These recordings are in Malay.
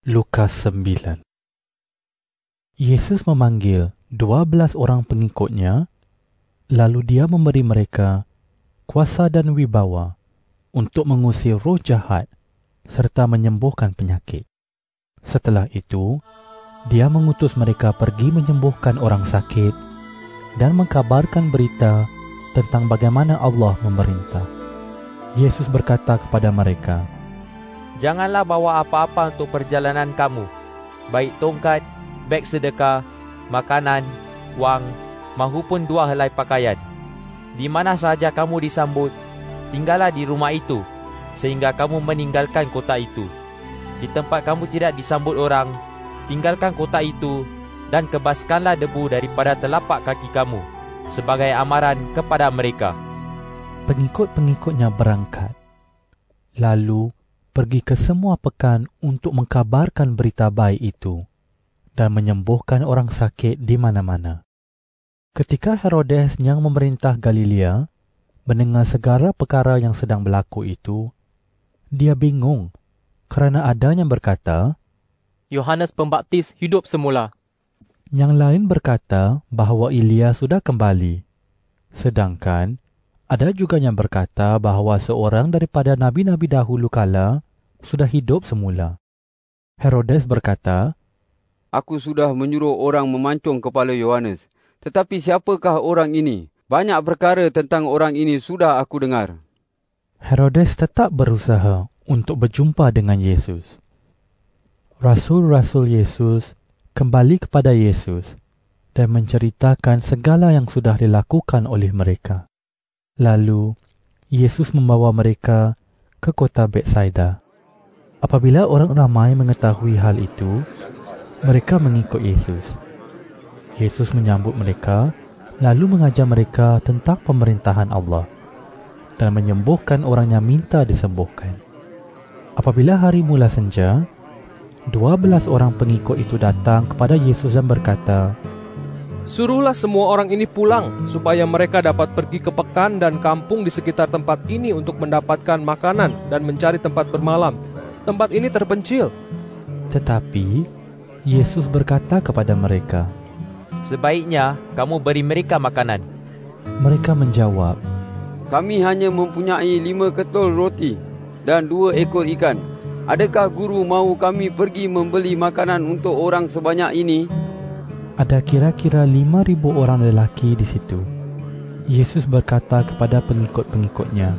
Lukas 9. Yesus memanggil 12 orang pengikutnya, lalu dia memberi mereka kuasa dan wibawa untuk mengusir roh jahat serta menyembuhkan penyakit. Setelah itu, dia mengutus mereka pergi menyembuhkan orang sakit dan mengkabarkan berita tentang bagaimana Allah memerintah. Yesus berkata kepada mereka, "Janganlah bawa apa-apa untuk perjalanan kamu, baik tongkat, beg sedekah, makanan, wang, mahupun 2 helai pakaian. Di mana sahaja kamu disambut, tinggallah di rumah itu, sehingga kamu meninggalkan kota itu. Di tempat kamu tidak disambut orang, tinggalkan kota itu, dan kebaskanlah debu daripada telapak kaki kamu, sebagai amaran kepada mereka." Pengikut-pengikutnya berangkat, lalu pergi ke semua pekan untuk mengkabarkan berita baik itu dan menyembuhkan orang sakit di mana-mana. Ketika Herodes yang memerintah Galilea mendengar segala perkara yang sedang berlaku itu, dia bingung kerana ada yang berkata, Yohanes Pembaptis hidup semula. Yang lain berkata bahawa Elia sudah kembali. Sedangkan ada juga yang berkata bahawa seorang daripada nabi-nabi dahulu kala sudah hidup semula. Herodes berkata, "Aku sudah menyuruh orang memancung kepala Yohanes. Tetapi siapakah orang ini? Banyak perkara tentang orang ini sudah aku dengar." Herodes tetap berusaha untuk berjumpa dengan Yesus. Rasul-rasul Yesus kembali kepada Yesus dan menceritakan segala yang sudah dilakukan oleh mereka. Lalu, Yesus membawa mereka ke kota Betsaida. Apabila orang ramai mengetahui hal itu, mereka mengikut Yesus. Yesus menyambut mereka, lalu mengajar mereka tentang pemerintahan Allah dan menyembuhkan orang yang minta disembuhkan. Apabila hari mula senja, 12 orang pengikut itu datang kepada Yesus dan berkata, Suruhlah semua orang ini pulang, supaya mereka dapat pergi ke pekan dan kampung di sekitar tempat ini untuk mendapatkan makanan dan mencari tempat bermalam. Tempat ini terpencil. Tetapi Yesus berkata kepada mereka, "Sebaiknya kamu beri mereka makanan." Mereka menjawab, "Kami hanya mempunyai 5 ketul roti dan 2 ekor ikan. Adakah guru mahu kami pergi membeli makanan untuk orang sebanyak ini?" Ada kira-kira 5,000 orang lelaki di situ. Yesus berkata kepada pengikut-pengikutnya,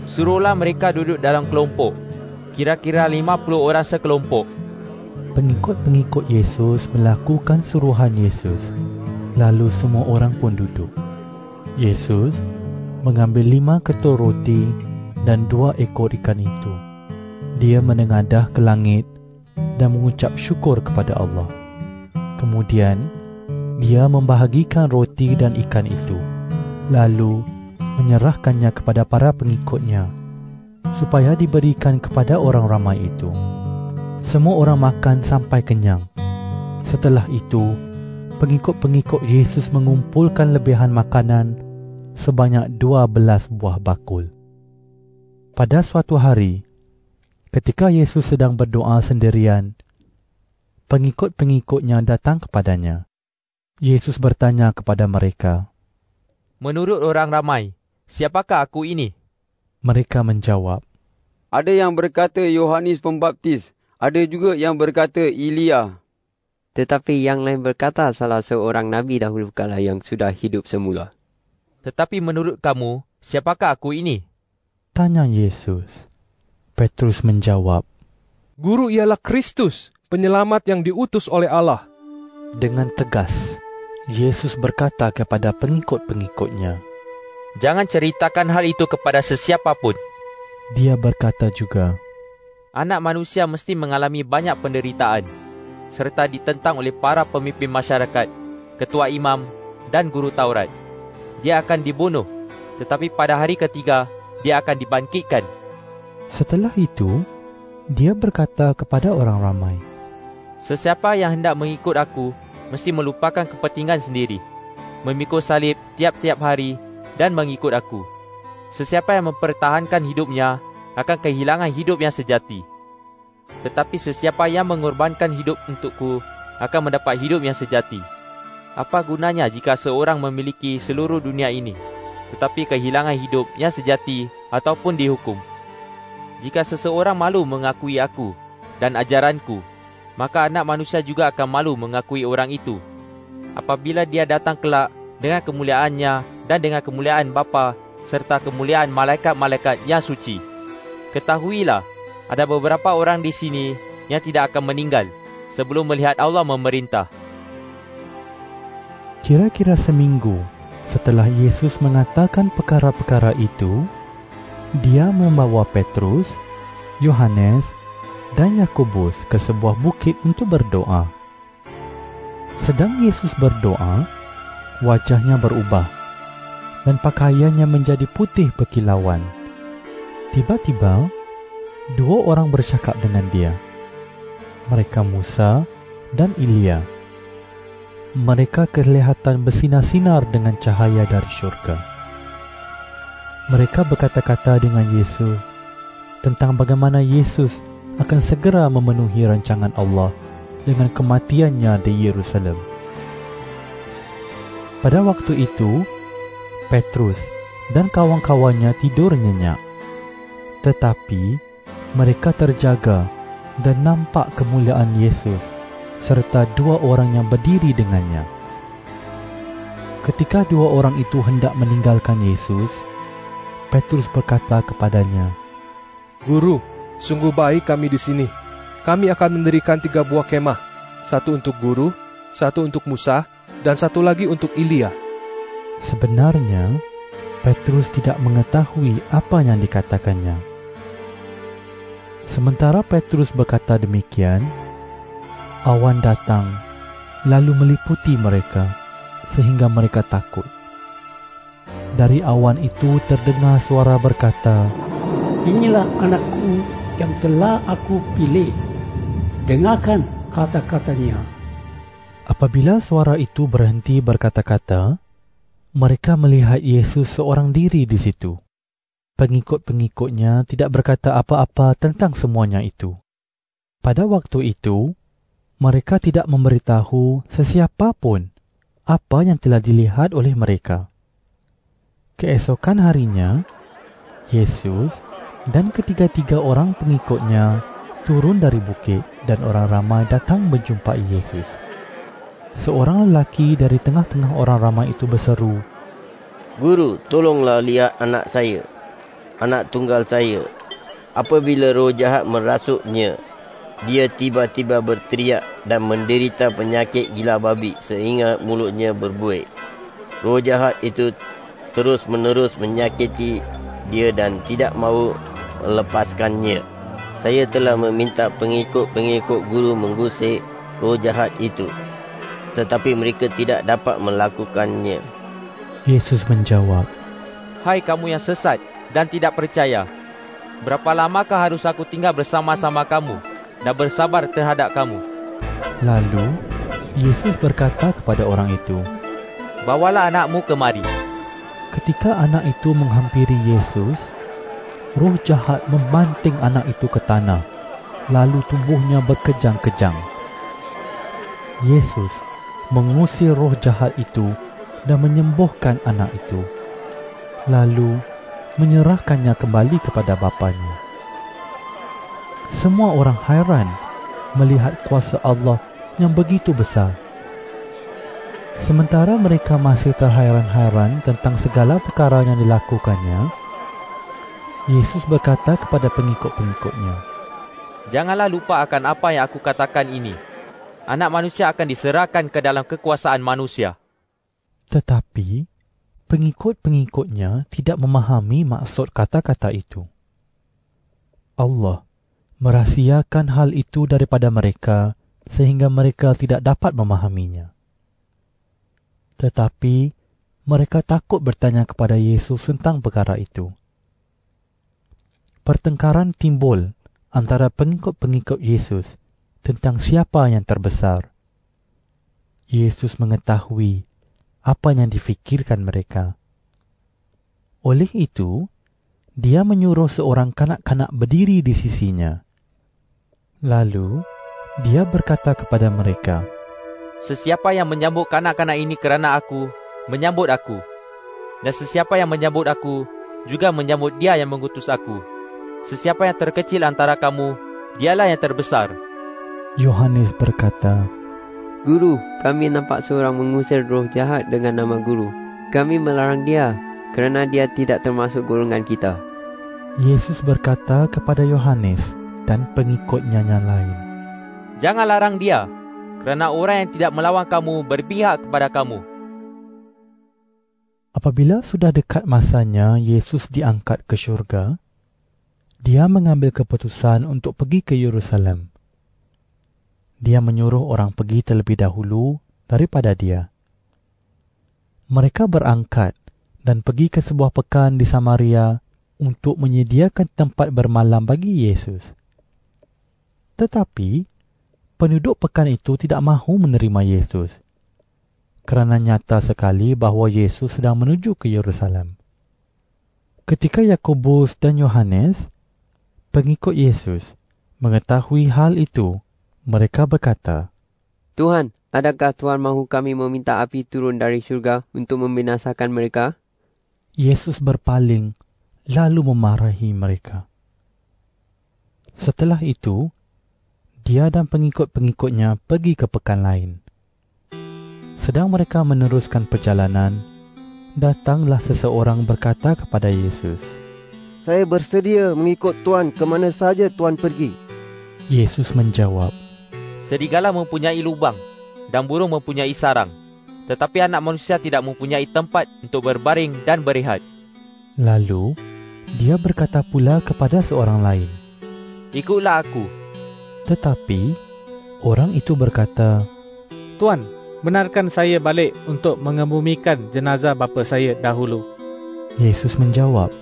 "Suruhlah mereka duduk dalam kelompok, kira-kira 50 orang sekelompok." Pengikut-pengikut Yesus melakukan suruhan Yesus. Lalu semua orang pun duduk. Yesus mengambil 5 ketul roti dan 2 ekor ikan itu. Dia menengadah ke langit dan mengucap syukur kepada Allah. Kemudian, dia membahagikan roti dan ikan itu, lalu menyerahkannya kepada para pengikutnya, supaya diberikan kepada orang ramai itu. Semua orang makan sampai kenyang. Setelah itu, pengikut-pengikut Yesus mengumpulkan lebihan makanan sebanyak 12 buah bakul. Pada suatu hari, ketika Yesus sedang berdoa sendirian, pengikut-pengikutnya datang kepadanya. Yesus bertanya kepada mereka, "Menurut orang ramai, siapakah aku ini?" Mereka menjawab, "Ada yang berkata Yohanes Pembaptis, ada juga yang berkata Elia." Tetapi yang lain berkata salah seorang nabi dahulu kala yang sudah hidup semula. "Tetapi menurut kamu, siapakah aku ini?" tanya Yesus. Petrus menjawab, Guru ialah Kristus, penyelamat yang diutus oleh Allah. Dengan tegas, Yesus berkata kepada pengikut-pengikutnya, "Jangan ceritakan hal itu kepada sesiapa pun." Dia berkata juga, Anak manusia mesti mengalami banyak penderitaan, serta ditentang oleh para pemimpin masyarakat, ketua imam dan guru Taurat. Dia akan dibunuh, tetapi pada hari ketiga, dia akan dibangkitkan. Setelah itu, dia berkata kepada orang ramai, Sesiapa yang hendak mengikut aku, mesti melupakan kepentingan sendiri, memikul salib tiap-tiap hari dan mengikut aku. Sesiapa yang mempertahankan hidupnya, akan kehilangan hidup yang sejati. Tetapi sesiapa yang mengorbankan hidup untukku akan mendapat hidup yang sejati. Apa gunanya jika seorang memiliki seluruh dunia ini, tetapi kehilangan hidup yang sejati ataupun dihukum? Jika seseorang malu mengakui aku dan ajaranku, maka Anak Manusia juga akan malu mengakui orang itu, apabila dia datang kelak dengan kemuliaannya dan dengan kemuliaan Bapa serta kemuliaan malaikat-malaikat yang suci. Ketahuilah, ada beberapa orang di sini yang tidak akan meninggal sebelum melihat Allah memerintah. Kira-kira seminggu setelah Yesus mengatakan perkara-perkara itu, dia membawa Petrus, Yohanes, dan Yakobus ke sebuah bukit untuk berdoa. Sedang Yesus berdoa, wajahnya berubah dan pakaiannya menjadi putih berkilauan. Tiba-tiba, dua orang bercakap dengan dia. Mereka Musa dan Elia. Mereka kelihatan bersinar-sinar dengan cahaya dari syurga. Mereka berkata-kata dengan Yesus tentang bagaimana Yesus akan segera memenuhi rancangan Allah dengan kematiannya di Yerusalem. Pada waktu itu, Petrus dan kawan-kawannya tidur nyenyak. Tetapi mereka terjaga dan nampak kemuliaan Yesus serta dua orang yang berdiri dengannya. Ketika dua orang itu hendak meninggalkan Yesus, Petrus berkata kepadanya, Guru, sungguh baik kami di sini. Kami akan mendirikan 3 buah kemah, satu untuk Guru, satu untuk Musa, dan satu lagi untuk Elia. Sebenarnya, Petrus tidak mengetahui apa yang dikatakannya. Sementara Petrus berkata demikian, awan datang, lalu meliputi mereka, sehingga mereka takut. Dari awan itu terdengar suara berkata, Inilah anakku yang telah aku pilih. Dengarkan kata-katanya. Apabila suara itu berhenti berkata-kata, mereka melihat Yesus seorang diri di situ. Pengikut-pengikutnya tidak berkata apa-apa tentang semuanya itu. Pada waktu itu, mereka tidak memberitahu sesiapa pun apa yang telah dilihat oleh mereka. Keesokan harinya, Yesus dan ketiga-tiga orang pengikutnya turun dari bukit dan orang ramai datang menjumpai Yesus. Seorang lelaki dari tengah-tengah orang ramai itu berseru, Guru, tolonglah lihat anak saya, anak tunggal saya. Apabila roh jahat merasuknya, dia tiba-tiba berteriak dan menderita penyakit gila babi sehingga mulutnya berbuih. Roh jahat itu terus-menerus menyakiti dia dan tidak mahu melepaskannya. Saya telah meminta pengikut-pengikut guru mengusir roh jahat itu, tetapi mereka tidak dapat melakukannya. Yesus menjawab, Hai kamu yang sesat dan tidak percaya, berapa lamakah harus aku tinggal bersama-sama kamu dan bersabar terhadap kamu? Lalu, Yesus berkata kepada orang itu, Bawalah anakmu kemari. Ketika anak itu menghampiri Yesus, roh jahat membanting anak itu ke tanah, lalu tubuhnya berkejang-kejang. Yesus mengusir roh jahat itu dan menyembuhkan anak itu, lalu menyerahkannya kembali kepada bapanya. Semua orang hairan melihat kuasa Allah yang begitu besar. Sementara mereka masih terhairan-hairan tentang segala perkara yang dilakukannya, Yesus berkata kepada pengikut-pengikutnya, Janganlah lupa akan apa yang aku katakan ini. Anak manusia akan diserahkan ke dalam kekuasaan manusia. Tetapi, pengikut-pengikutnya tidak memahami maksud kata-kata itu. Allah merahsiakan hal itu daripada mereka sehingga mereka tidak dapat memahaminya. Tetapi mereka takut bertanya kepada Yesus tentang perkara itu. Pertengkaran timbul antara pengikut-pengikut Yesus tentang siapa yang terbesar. Yesus mengetahui apa yang difikirkan mereka. Oleh itu, dia menyuruh seorang kanak-kanak berdiri di sisinya. Lalu, dia berkata kepada mereka, Sesiapa yang menyambut kanak-kanak ini kerana aku, menyambut aku. Dan sesiapa yang menyambut aku, juga menyambut dia yang mengutus aku. Sesiapa yang terkecil antara kamu, dialah yang terbesar. Yohanes berkata, Guru, kami nampak seorang mengusir roh jahat dengan nama Guru. Kami melarang dia, kerana dia tidak termasuk golongan kita. Yesus berkata kepada Yohanes dan pengikutnya yang lain, Jangan larang dia, kerana orang yang tidak melawan kamu berpihak kepada kamu. Apabila sudah dekat masanya Yesus diangkat ke syurga, dia mengambil keputusan untuk pergi ke Yerusalem. Dia menyuruh orang pergi terlebih dahulu daripada dia. Mereka berangkat dan pergi ke sebuah pekan di Samaria untuk menyediakan tempat bermalam bagi Yesus. Tetapi, penduduk pekan itu tidak mahu menerima Yesus, kerana nyata sekali bahawa Yesus sedang menuju ke Yerusalem. Ketika Yakobus dan Yohanes, pengikut Yesus, mengetahui hal itu, mereka berkata, Tuhan, adakah Tuhan mahu kami meminta api turun dari syurga untuk membinasakan mereka? Yesus berpaling, lalu memarahi mereka. Setelah itu, dia dan pengikut-pengikutnya pergi ke pekan lain. Sedang mereka meneruskan perjalanan, datanglah seseorang berkata kepada Yesus, Saya bersedia mengikut Tuan ke mana saja Tuan pergi. Yesus menjawab, Serigala mempunyai lubang dan burung mempunyai sarang, tetapi anak manusia tidak mempunyai tempat untuk berbaring dan berehat. Lalu, dia berkata pula kepada seorang lain, Ikutlah aku. Tetapi, orang itu berkata, Tuan, benarkan saya balik untuk mengebumikan jenazah bapa saya dahulu. Yesus menjawab,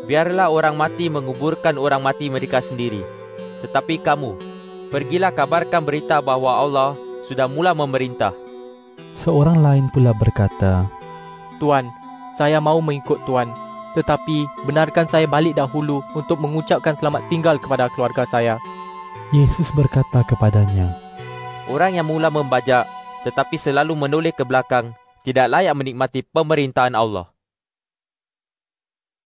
Biarlah orang mati menguburkan orang mati mereka sendiri. Tetapi kamu, pergilah kabarkan berita bahawa Allah sudah mula memerintah. Seorang lain pula berkata, Tuan, saya mau mengikut Tuan. Tetapi benarkan saya balik dahulu untuk mengucapkan selamat tinggal kepada keluarga saya. Yesus berkata kepadanya, Orang yang mula membajak tetapi selalu menoleh ke belakang tidak layak menikmati pemerintahan Allah.